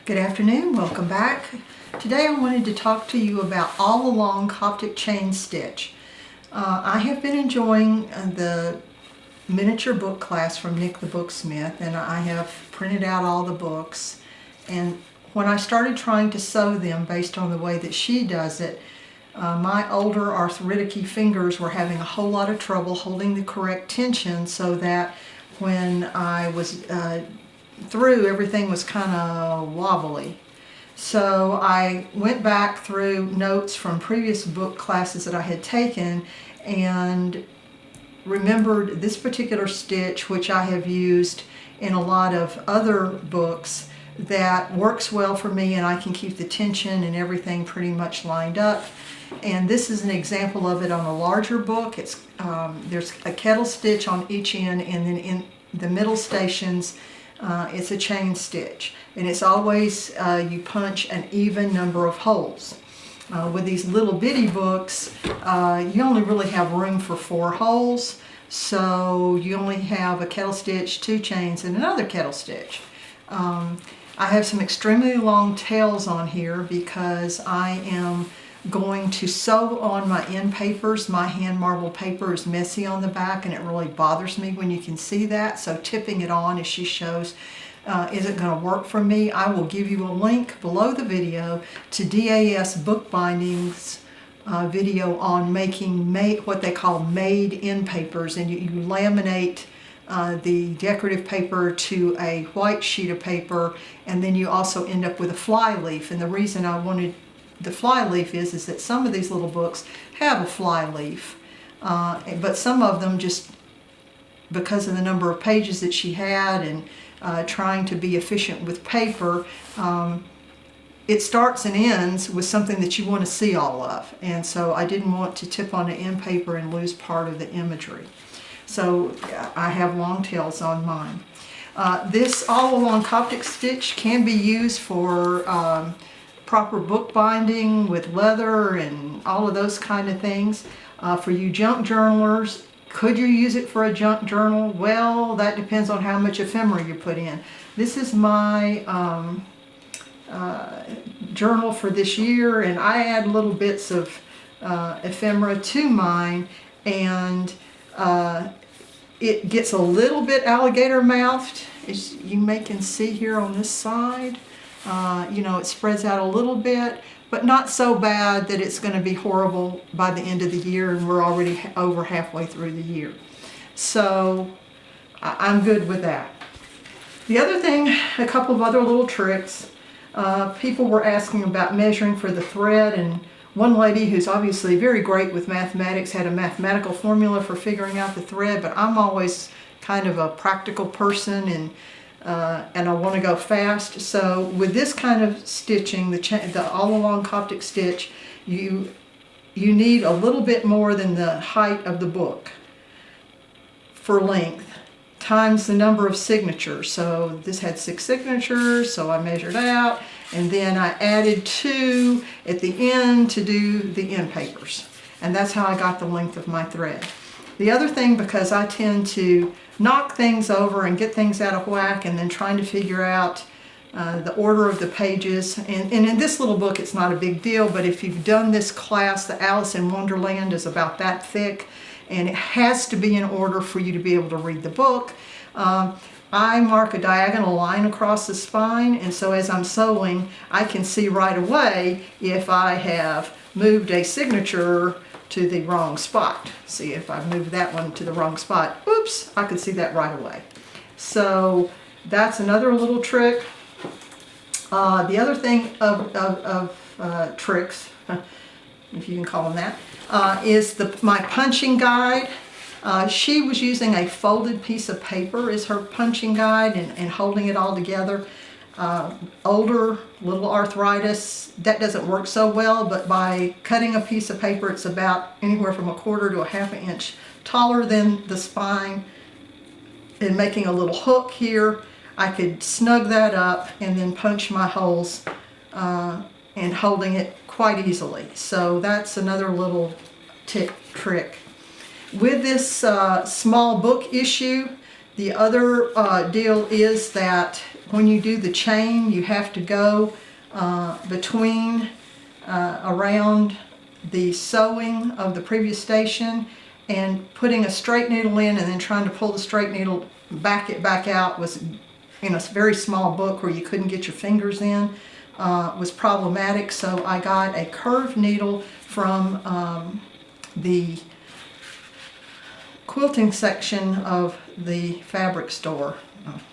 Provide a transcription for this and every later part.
Good afternoon, welcome back. Today I wanted to talk to you about All Along Coptic Chain Stitch. I have been enjoying the miniature book class from Nik the Booksmith, and I have printed out all the books. And when I started trying to sew them based on the way that she does it, my older arthritic fingers were having a whole lot of trouble holding the correct tension, so that when I was through, everything was kind of wobbly. So I went back through notes from previous book classes that I had taken and remembered this particular stitch, which I have used in a lot of other books, that works well for me, and I can keep the tension and everything pretty much lined up. And this is an example of it on a larger book. It's there's a kettle stitch on each end, and then in the middle stations it's a chain stitch, and it's always you punch an even number of holes. With these little bitty books, you only really have room for 4 holes, so you only have a kettle stitch, 2 chains, and another kettle stitch. I have some extremely long tails on here because I am going to sew on my end papers. My hand marble paper is messy on the back, and it really bothers me when you can see that, so tipping it on as she shows isn't going to work for me. I will give you a link below the video to DAS Bookbinding's video on making what they call made end papers, and you laminate the decorative paper to a white sheet of paper, and then you also end up with a fly leaf. And the reason I wanted the fly leaf is that some of these little books have a fly leaf, but some of them, just because of the number of pages that she had and trying to be efficient with paper, it starts and ends with something that you want to see all of, and so I didn't want to tip on the end paper and lose part of the imagery. So I have long tails on mine. This All Along Coptic Stitch can be used for proper bookbinding with leather and all of those kind of things. For you junk journalers, could you use it for a junk journal? Well, that depends on how much ephemera you put in. This is my journal for this year, and I add little bits of ephemera to mine, and it gets a little bit alligator mouthed, as you may can see here on this side. You know, it spreads out a little bit, but not so bad that it's going to be horrible by the end of the year, and we're already over halfway through the year. So I'm good with that. The other thing, a couple of other little tricks. People were asking about measuring for the thread, and one lady who's obviously very great with mathematics had a mathematical formula for figuring out the thread, but I'm always kind of a practical person, and I want to go fast. So with this kind of stitching, the All Along Coptic Stitch, you need a little bit more than the height of the book for length, times the number of signatures. So this had 6 signatures, so I measured out, and then I added 2 at the end to do the end papers. And that's how I got the length of my thread. The other thing, because I tend to knock things over and get things out of whack, and then trying to figure out the order of the pages, and in this little book it's not a big deal, but if you've done this class, the Alice in Wonderland is about that thick, and it has to be in order for you to be able to read the book. I mark a diagonal line across the spine, and so as I'm sewing, I can see right away if I have moved a signature to the wrong spot. See, if I moved that one to the wrong spot, oops, I could see that right away. So that's another little trick. The other thing of tricks, if you can call them that, is my punching guide. She was using a folded piece of paper as her punching guide and holding it all together. Older, little arthritis, that doesn't work so well, but by cutting a piece of paper, it's about anywhere from 1/4 to 1/2 inch taller than the spine, and making a little hook here, I could snug that up and then punch my holes and holding it quite easily. So that's another little trick. With this small book issue, the other deal is that when you do the chain, you have to go between around the sewing of the previous station and putting a straight needle in and then trying to pull the straight needle back out was, in a very small book where you couldn't get your fingers in, was problematic. So I got a curved needle from the quilting section of the fabric store.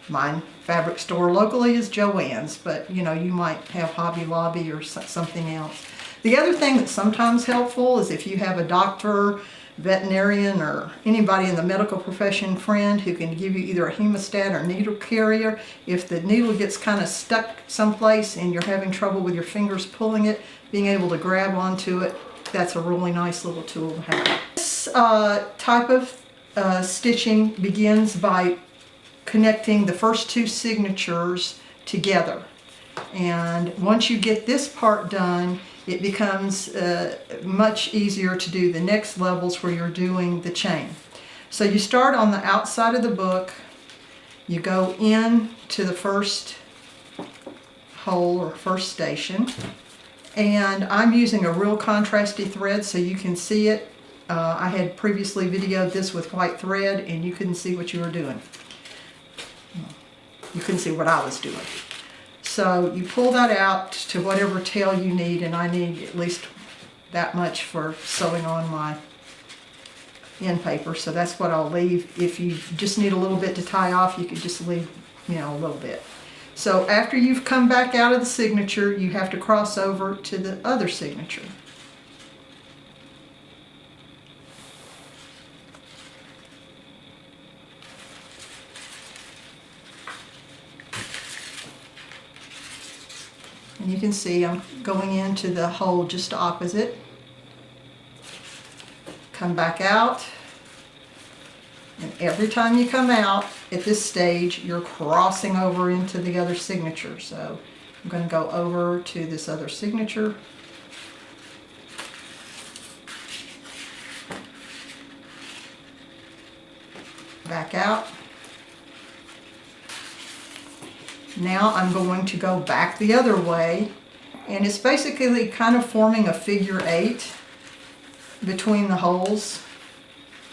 Mine fabric store locally is Joann's, but you know, you might have Hobby Lobby or something else. The other thing that's sometimes helpful is if you have a doctor, veterinarian, or anybody in the medical profession friend who can give you either a hemostat or needle carrier. If the needle gets kind of stuck someplace and you're having trouble with your fingers pulling it, being able to grab onto it, that's a really nice little tool to have. This type of stitching begins by connecting the first two signatures together. And once you get this part done, it becomes much easier to do the next levels where you're doing the chain. So you start on the outside of the book, you go in to the first hole or first station, and I'm using a real contrasty thread so you can see it. I had previously videoed this with white thread and you couldn't see what you were doing. You couldn't see what I was doing. So you pull that out to whatever tail you need, and I need at least that much for sewing on my end paper, so that's what I'll leave. If you just need a little bit to tie off, you could just leave, you know, a little bit. So after you've come back out of the signature, you have to cross over to the other signature. And you can see I'm going into the hole just opposite. Come back out. And every time you come out at this stage, you're crossing over into the other signature. So I'm going to go over to this other signature. Back out. Now I'm going to go back the other way, and it's basically kind of forming a figure 8 between the holes,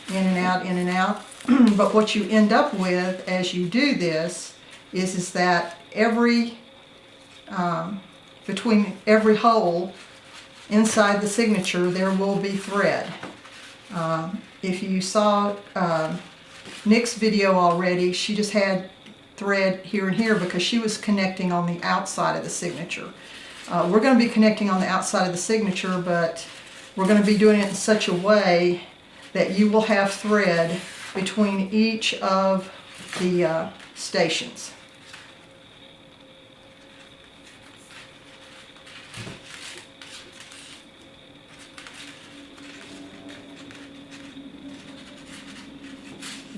in and out, in and out. But what you end up with as you do this is that every between every hole inside the signature there will be thread. If you saw Nik's video already, she just had thread here and here because she was connecting on the outside of the signature. We're going to be connecting on the outside of the signature, but we're going to be doing it in such a way that you will have thread between each of the stations.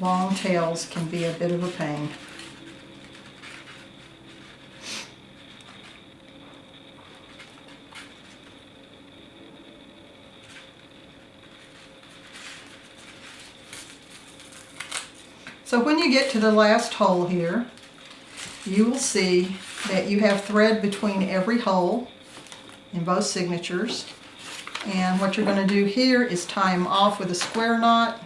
Long tails can be a bit of a pain. So when you get to the last hole here, you will see that you have thread between every hole in both signatures. And what you're going to do here is tie them off with a square knot,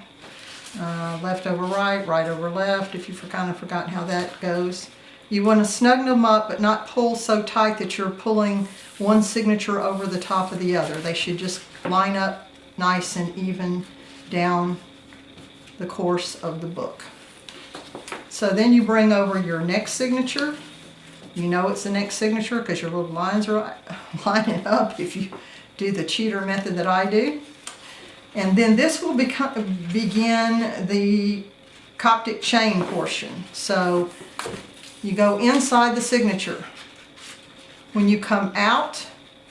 left over right, right over left, if you've kind of forgotten how that goes. You want to snug them up but not pull so tight that you're pulling one signature over the top of the other. They should just line up nice and even down the course of the book. So then you bring over your next signature. You know it's the next signature because your little lines are lining up if you do the cheater method that I do. And then this will begin the Coptic chain portion. So you go inside the signature. When you come out,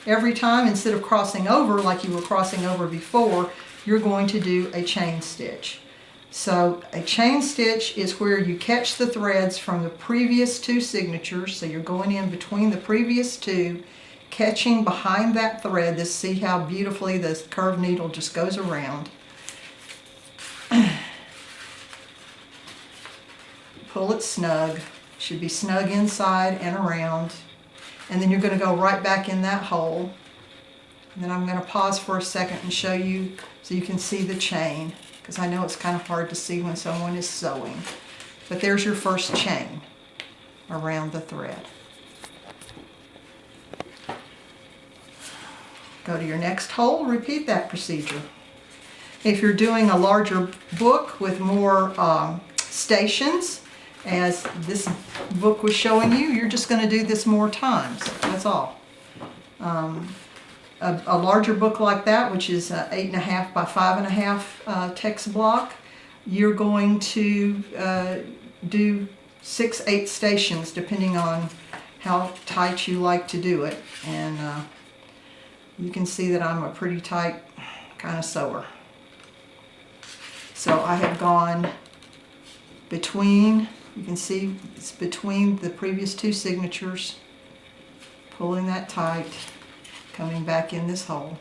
every time, instead of crossing over like you were crossing over before, you're going to do a chain stitch. So a chain stitch is where you catch the threads from the previous two signatures. So you're going in between the previous two, catching behind that thread. This, see how beautifully the curved needle just goes around. Pull it snug, Should be snug inside and around. And then you're going to go right back in that hole. And then I'm going to pause for a second and show you so you can see the chain, because I know it's kind of hard to see when someone is sewing. But there's your first chain around the thread. Go to your next hole, repeat that procedure. If you're doing a larger book with more stations, as this book was showing you, you're just going to do this more times. That's all. A larger book like that, which is 8.5 by 5.5 text block, you're going to do 6-8 stations depending on how tight you like to do it. And you can see that I'm a pretty tight kind of sewer. So I have gone between, you can see it's between the previous two signatures, pulling that tight, coming back in this hole.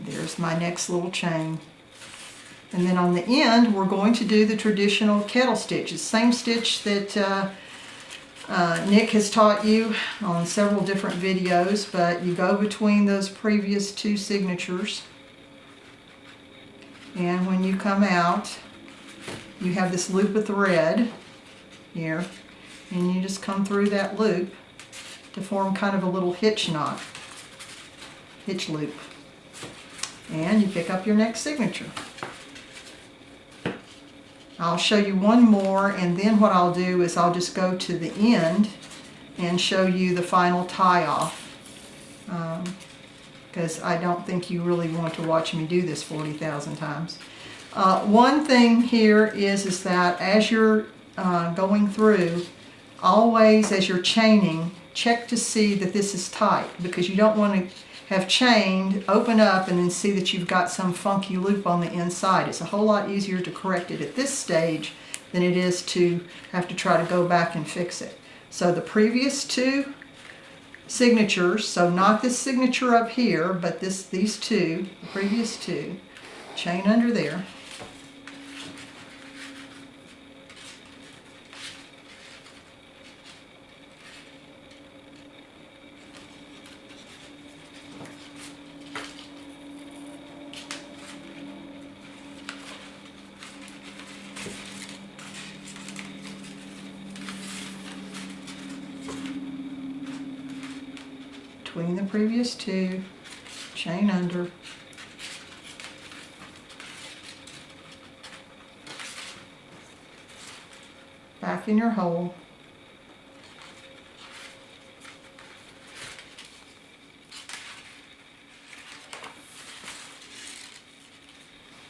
There's my next little chain. And then on the end, we're going to do the traditional kettle stitch. It's the same stitch that Nik has taught you on several different videos, but you go between those previous two signatures. And when you come out, you have this loop of thread here, and you just come through that loop to form kind of a little hitch knot, hitch loop. And you pick up your next signature. I'll show you one more, and then what I'll do is I'll just go to the end and show you the final tie-off, because I don't think you really want to watch me do this 40,000 times. One thing here is that as you're going through, always as you're chaining, check to see that this is tight, because you don't want to have chained, open up, and then see that you've got some funky loop on the inside. It's a whole lot easier to correct it at this stage than it is to have to try to go back and fix it. So the previous two signatures, so not this signature up here, but these two, the previous two, chain under there. Between the previous two, chain under, back in your hole,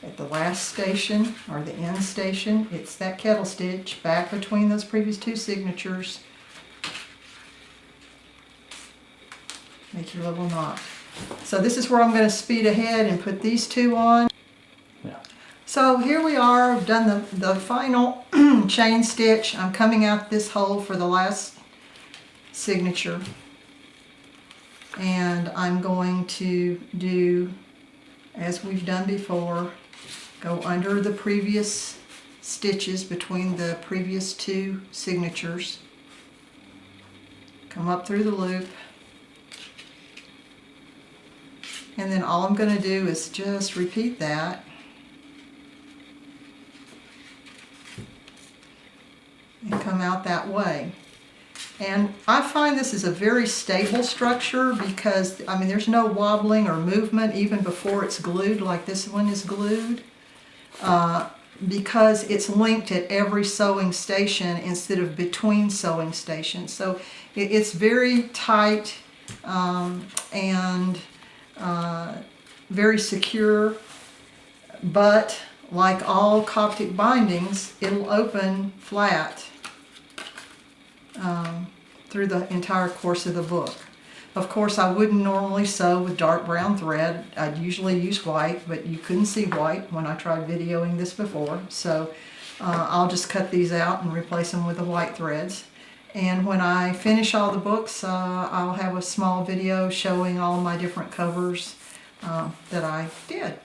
at the last station or the end station, it's that kettle stitch back between those previous two signatures. Make your little knot. So this is where I'm going to speed ahead and put these two on. Yeah. So here we are, I've done the final chain stitch. I'm coming out this hole for the last signature. And I'm going to do, as we've done before, go under the previous stitches between the previous two signatures. Come up through the loop. And then all I'm going to do is just repeat that. And come out that way. And I find this is a very stable structure because, I mean, there's no wobbling or movement even before it's glued like this one is glued. Because it's linked at every sewing station instead of between sewing stations. So it's very tight and very secure, but like all Coptic bindings, it'll open flat through the entire course of the book. Of course, I wouldn't normally sew with dark brown thread. I'd usually use white, but you couldn't see white when I tried videoing this before, so I'll just cut these out and replace them with the white threads. And when I finish all the books, I'll have a small video showing all my different covers that I did.